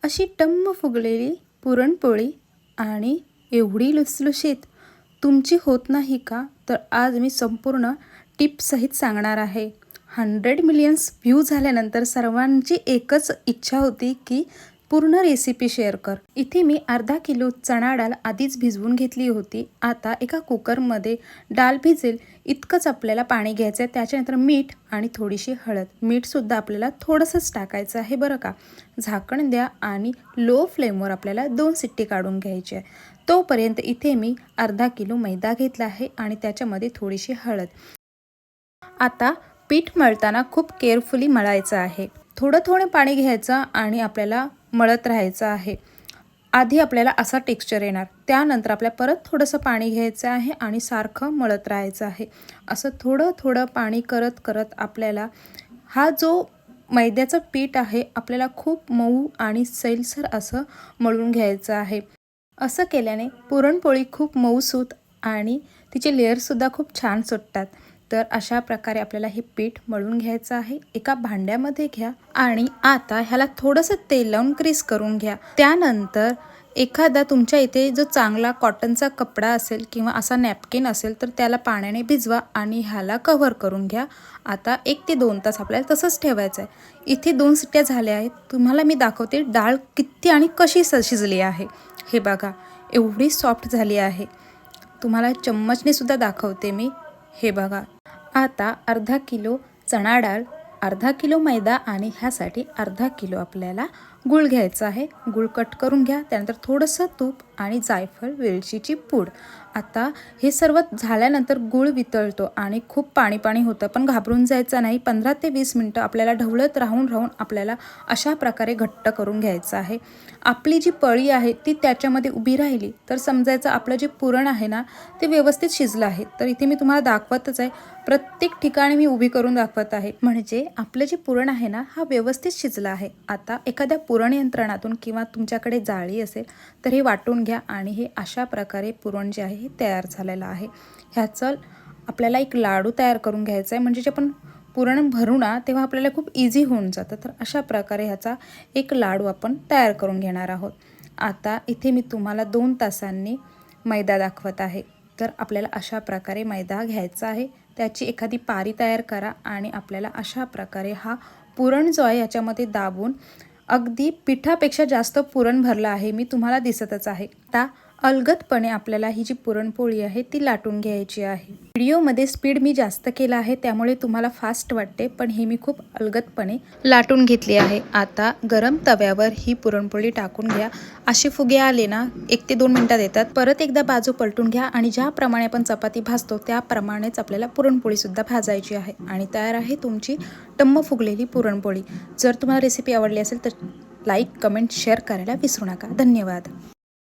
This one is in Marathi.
अशी टम्म फुगलेली पुरणपोळी आणि एवढी लुसलुशीत तुमची होत नाही का? तर आज मी संपूर्ण टिप्ससहित सांगणार आहे. 100 मिलियन्स व्ह्यू झाल्यानंतर सर्वांची एकच इच्छा होती की पूर्ण रेसिपी शेअर कर. इथे मी अर्धा किलो चणा डाळ आधीच भिजवून घेतली होती. आता एका कुकरमध्ये डाळ भिजेल इतकंच आपल्याला पाणी घ्यायचं आहे. त्याच्यानंतर मीठ आणि थोडीशी हळद. मीठसुद्धा आपल्याला थोडंसंच टाकायचं आहे बरं का. झाकण द्या आणि लो फ्लेमवर आपल्याला 2 शिट्टी काढून घ्यायची आहे. तोपर्यंत इथे मी अर्धा किलो मैदा घेतला आहे आणि त्याच्यामध्ये थोडीशी हळद. आता पीठ मळताना खूप केअरफुली मळायचं आहे. थोडं थोडं पाणी घ्यायचं आणि आपल्याला मळत राहायचं आहे. आधी आपल्याला असा टेक्स्चर येणार, त्यानंतर आपल्याला परत थोडंसं पाणी घ्यायचं आहे आणि सारखं मळत राहायचं आहे. असं थोडं थोडं पाणी करत करत आपल्याला हा जो मैद्याचं पीठ आहे आपल्याला खूप मऊ आणि सैलसर असं मळून घ्यायचं आहे. असं केल्याने पुरणपोळी खूप मऊसूत आणि तिचे लेयरसुद्धा खूप छान सुटतात. तर अशा प्रकारे आपल्याला हे पीठ मळून घ्यायचं आहे. एका भांड्यामध्ये घ्या आणि आता ह्याला थोडंसं तेल लावून ग्रीस करून घ्या. त्यानंतर एखादा तुमच्या इथे जो चांगला कॉटनचा कपडा असेल किंवा असा नॅपकिन असेल तर त्याला पाण्याने भिजवा आणि ह्याला कव्हर करून घ्या. आता 1 ते 2 तास आपल्याला तसंच ठेवायचं आहे. इथे 2 शिट्ट्या झाल्या आहेत. तुम्हाला मी दाखवते डाळ किती आणि कशी शिजली आहे. हे बघा, एवढी सॉफ्ट झाली आहे. तुम्हाला चम्मचने सुद्धा दाखवते मी. हे बघा. आता अर्धा किलो चणा डाळ, अर्धा किलो मैदा आणि ह्यासाठी अर्धा किलो आपल्याला गूळ घ्यायचा आहे. गूळ कट करून घ्या. त्यानंतर थोडंसं तूप आणि जायफळ वेलचीची पूड. आता हे सर्व झाल्यानंतर गूळ वितळतो आणि खूप पाणी पाणी होतं, पण घाबरून जायचं नाही. 15 ते 20 मिनटं आपल्याला ढवळत राहून आपल्याला अशा प्रकारे घट्ट करून घ्यायचं आहे. आपली जी पळी आहे ती त्याच्यामध्ये उभी राहिली तर समजायचं आपलं जे पुरण आहे ना ते व्यवस्थित शिजलं आहे. तर इथे मी तुम्हाला दाखवतच आहे. प्रत्येक ठिकाणी मी उभी करून दाखवत आहे, म्हणजे आपलं जे पुरण आहे ना हा व्यवस्थित शिजला आहे. आता एखाद्या पुरण यंत्रणातून किंवा तुमच्याकडे जाळी असेल तर हे वाटून घ्या आणि हे अशा प्रकारे पुरण जे आहे हे तयार झालेलं आहे. ह्याचं आपल्याला एक लाडू तयार करून घ्यायचा आहे, म्हणजे जे आपण पुरण भरू ना तेव्हा आपल्याला खूप इझी होऊन जातं. तर अशा प्रकारे ह्याचा एक लाडू आपण तयार करून घेणार आहोत. आता इथे मी तुम्हाला 2 तासांनी मैदा दाखवत आहे. तर आपल्याला अशा प्रकारे मैदा घ्यायचा आहे. त्याची एखादी पारी तयार करा आणि आपल्याला अशा प्रकारे हा पुरण जो आहे याच्यामध्ये दाबून अगदी पिठापेक्षा जास्त पुरण भरलं आहे मी, तुम्हाला दिसतच आहे. आता अलगदपणे आपल्याला ही जी पुरणपोळी आहे ती लाटून घ्यायची आहे. व्हिडिओमध्ये स्पीड मी जास्त केला आहे त्यामुळे तुम्हाला फास्ट वाटते, पण हे मी खूप अलगदपणे लाटून घेतली आहे. आता गरम तव्यावर ही पुरणपोळी टाकून घ्या. असे फुगे आले ना 1 ते 2 मिनिटात येतात. परत एकदा बाजू पलटून घ्या आणि ज्याप्रमाणे आपण चपाती भाजतो त्याप्रमाणेच आपल्याला पुरणपोळीसुद्धा भाजायची आहे. आणि तयार आहे तुमची टम्म फुगलेली पुरणपोळी. जर तुम्हाला रेसिपी आवडली असेल तर लाईक, कमेंट, शेअर करायला विसरू नका. धन्यवाद.